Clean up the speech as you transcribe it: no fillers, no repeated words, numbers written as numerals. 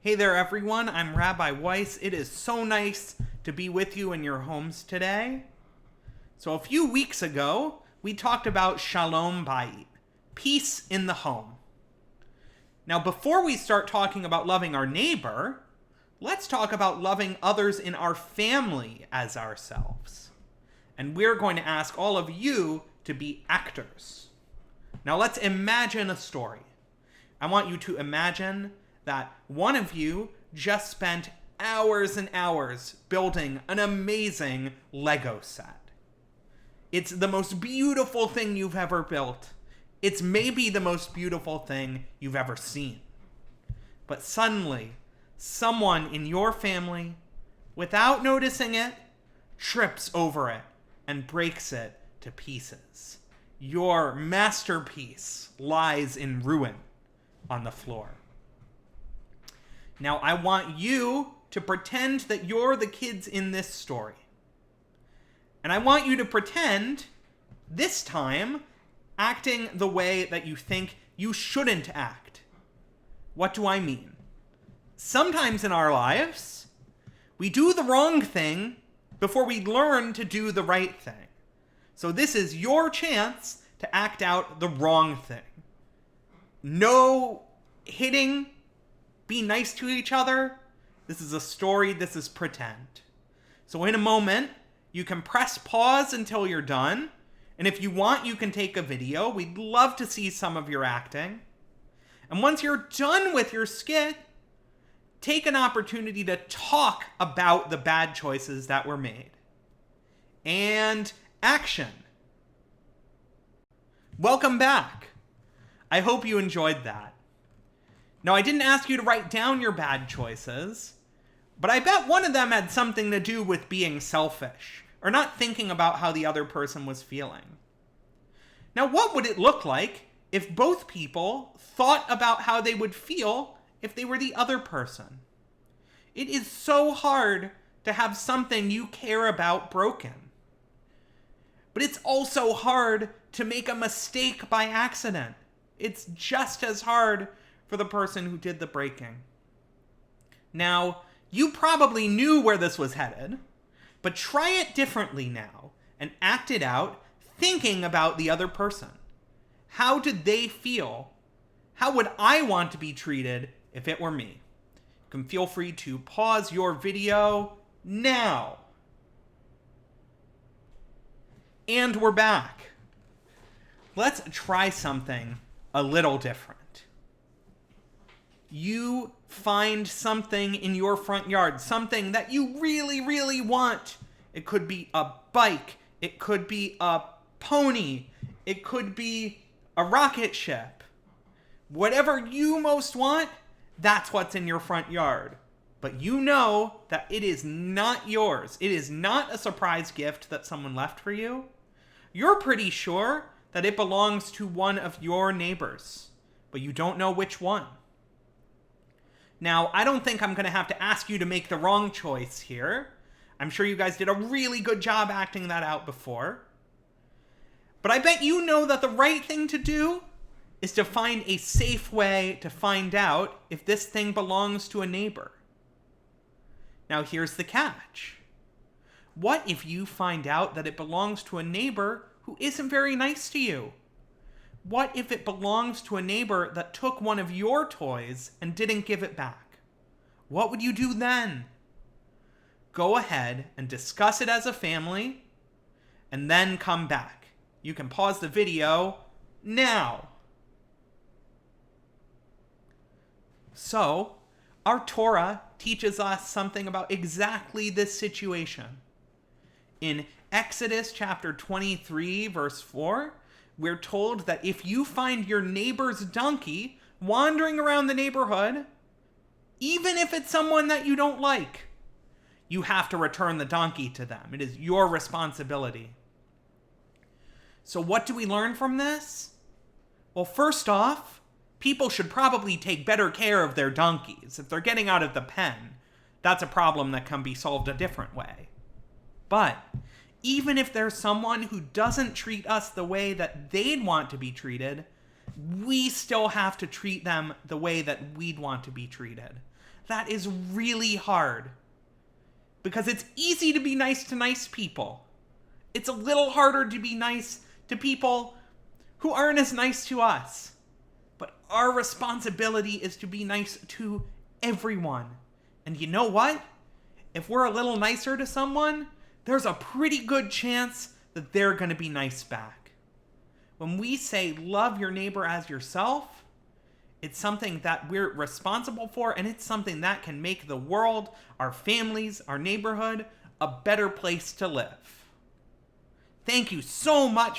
Hey there, everyone. I'm Rabbi Weiss. It is so nice to be with you in your homes today. So, a few weeks ago, we talked about Shalom Bayit, peace in the home. Now, before we start talking about loving our neighbor, let's talk about loving others in our family as ourselves. And we're going to ask all of you to be actors. Now, let's imagine a story. I want you to imagine that one of you just spent hours and hours building an amazing Lego set. It's the most beautiful thing you've ever built. It's maybe the most beautiful thing you've ever seen. But suddenly, someone in your family, without noticing it, trips over it and breaks it to pieces. Your masterpiece lies in ruin on the floor. Now, I want you to pretend that you're the kids in this story. And I want you to pretend, this time, acting the way that you think you shouldn't act. What do I mean? Sometimes in our lives, we do the wrong thing before we learn to do the right thing. So this is your chance to act out the wrong thing. No hitting. Be nice to each other. This is a story. This is pretend. So in a moment, you can press pause until you're done. And if you want, you can take a video. We'd love to see some of your acting. And once you're done with your skit, take an opportunity to talk about the bad choices that were made. And action. Welcome back. I hope you enjoyed that. Now, I didn't ask you to write down your bad choices, but I bet one of them had something to do with being selfish, or not thinking about how the other person was feeling. Now, what would it look like if both people thought about how they would feel if they were the other person? It is so hard to have something you care about broken. But it's also hard to make a mistake by accident. It's just as hard for the person who did the breaking. Now, you probably knew where this was headed, but try it differently now and act it out thinking about the other person. How did they feel? How would I want to be treated if it were me? You can feel free to pause your video now. And we're back. Let's try something a little different. You find something in your front yard, something that you really, really want. It could be a bike. It could be a pony. It could be a rocket ship. Whatever you most want, that's what's in your front yard. But you know that it is not yours. It is not a surprise gift that someone left for you. You're pretty sure that it belongs to one of your neighbors, but you don't know which one. Now, I don't think I'm going to have to ask you to make the wrong choice here. I'm sure you guys did a really good job acting that out before. But I bet you know that the right thing to do is to find a safe way to find out if this thing belongs to a neighbor. Now, here's the catch. What if you find out that it belongs to a neighbor who isn't very nice to you? What if it belongs to a neighbor that took one of your toys and didn't give it back? What would you do then? Go ahead and discuss it as a family, and then come back. You can pause the video now. So, our Torah teaches us something about exactly this situation. In Exodus chapter 23, verse 4, we're told that if you find your neighbor's donkey wandering around the neighborhood, even if it's someone that you don't like, you have to return the donkey to them. It is your responsibility. So what do we learn from this? Well, first off, people should probably take better care of their donkeys. If they're getting out of the pen, that's a problem that can be solved a different way. But even if there's someone who doesn't treat us the way that they'd want to be treated, we still have to treat them the way that we'd want to be treated. that is really hard. Because it's easy to be nice to nice people. It's a little harder to be nice to people who aren't as nice to us. But our responsibility is to be nice to everyone. And you know what? If we're a little nicer to someone, there's a pretty good chance that they're going to be nice back. When we say love your neighbor as yourself, it's something that we're responsible for, and it's something that can make the world, our families, our neighborhood, a better place to live. Thank you so much